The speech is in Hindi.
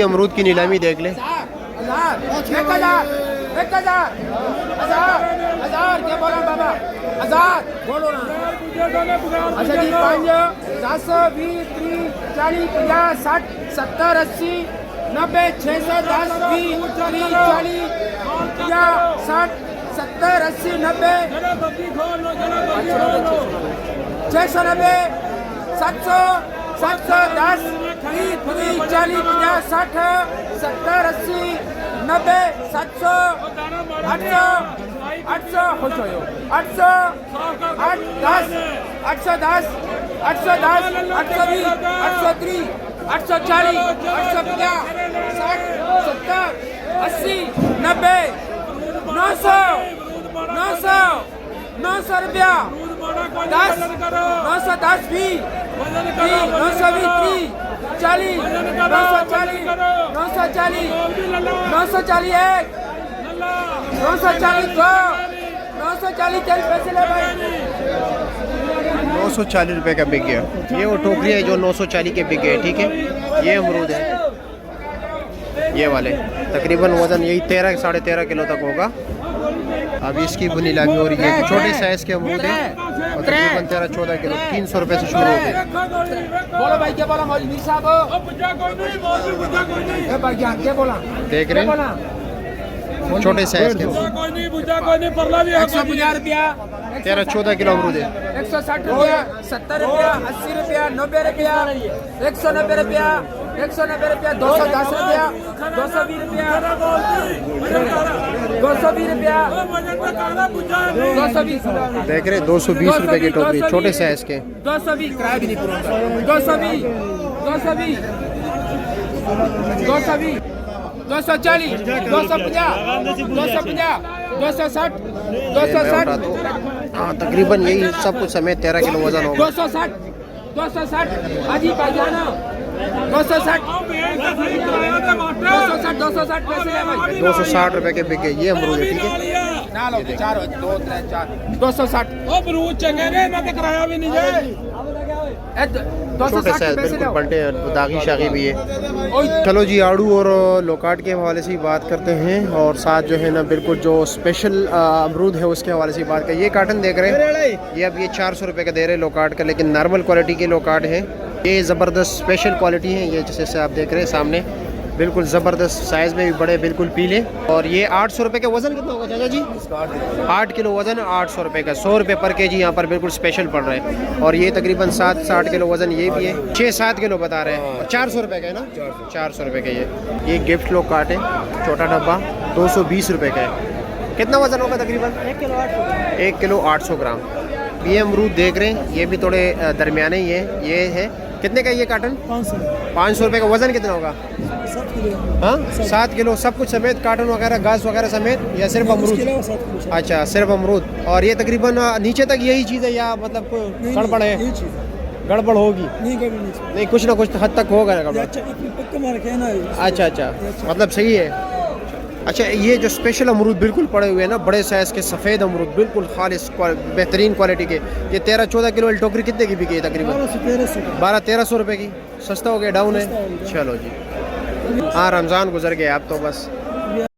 अमरूद की नीलामी देख ले। 1000 क्या बोला बाबा 1000 बोलो ना। अच्छा जी 5 10 20 30 40 50 60 70 80 90 610 20 30 40 50 60 70 80 90 690 700 710 20 30 40 50 60 70 80 90 700 800 800 खुश हो 800 810 810 810 820 830 840 850 60 70 80 90 900 900 900 रुपया 10 910 भी 920 40 940 940 940 एक 940 दो 940 तेल पैसे ले भाई 940 रुपए का बिक गया। ये वो टोकरी है जो 940 के बिक गए। ठीक है, ये अमरूद है, ये वाले तकरीबन वज़न यही 13 साढ़े 13 किलो तक होगा। अभी इसकी नीलामी हो रही है। छोटे साइज़ के अमरूद है और तकरीबन 13-14 किलो 300 रुपये से शुरू होते हैं। बोलो भाई क्या बोला मौलवी साहब क्या बोला देख रहे हैं छोटे साइज़ के 150 रुपया 13-14 किलो अमरूद है। 160 रुपया 70 रुपया 80 रुपया 90 रुपया 190 रुपया 190 रुपया 210 रुपया 220 रुपया 220 रुपया 220 देख रहे 220 रुपए की टोकरी छोटे साइज़ के 220 किराया भी नहीं पूरा 220 220 220 240 250 250 260 260 हाँ तकरीबन यही सब कुछ समेत 13 किलो वजन होगा। 260 260 हाजी भाईजाना 260 260 पैसे ले भाई 260 रुपए के बिके ये अमरूद है। ठीक है ना लो 4 2 3 4 260 अमरूद चंगे ने मैं किराया भी नहीं जाए। छोटे साइज बिल्कुल बंटे दागी शागी भी है। चलो जी आड़ू और लोकाट के हवाले से ही बात करते हैं और साथ जो है ना बिल्कुल जो स्पेशल अमरूद है उसके हवाले से बात करें। ये कार्टन देख रहे हैं ये अब ये 400 रुपये का दे रहे हैं लोकाट का, लेकिन नॉर्मल क्वालिटी के लोकाट है। ये ज़बरदस्त स्पेशल क्वालिटी है। ये जैसे आप देख रहे हैं सामने बिल्कुल ज़बरदस्त साइज़ में भी बड़े बिल्कुल पीले। और ये 800 रुपये का वज़न कितना होगा चाचा जी? 8 किलो वज़न 800 रुपये का 100 रुपये पर केजी यहाँ पर बिल्कुल स्पेशल पड़ रहा है। और ये तकरीबन 7-8 किलो वज़न ये भी है 6-7 किलो बता रहे हैं। 400 रुपये का है ना 400 रुपये का ये गिफ्ट लोग काटे छोटा डब्बा 220 रुपये का है। कितना वज़न होगा तकरीबन? 1 किलो 800 ग्राम। ये अमरूद देख रहे हैं ये भी थोड़े दरमियाने ही है। ये है कितने का ये कार्टन? 500 रुपये का। वज़न कितना होगा? 7 किलो सब कुछ समेत कार्टन वगैरह घास वगैरह समेत या सिर्फ अमरूद? अच्छा सिर्फ अमरूद। और ये तकरीबन नीचे तक यही चीज़ है या मतलब गड़बड़ है? गड़बड़ होगी नहीं कुछ ना कुछ हद तक होगा ना गड़बड़। अच्छा अच्छा मतलब सही है। अच्छा ये जो स्पेशल अमरूद बिल्कुल पड़े हुए हैं ना बड़े साइज़ के सफ़ेद अमरूद बिल्कुल खालिस बेहतरीन क्वालिटी के, ये 13-14 किलो टोकरी कितने की बिकी है? तकरीबन 1200-1300 रुपये की। सस्ता हो गया, डाउन है। चलो जी हाँ रमज़ान गुजर गया अब तो बस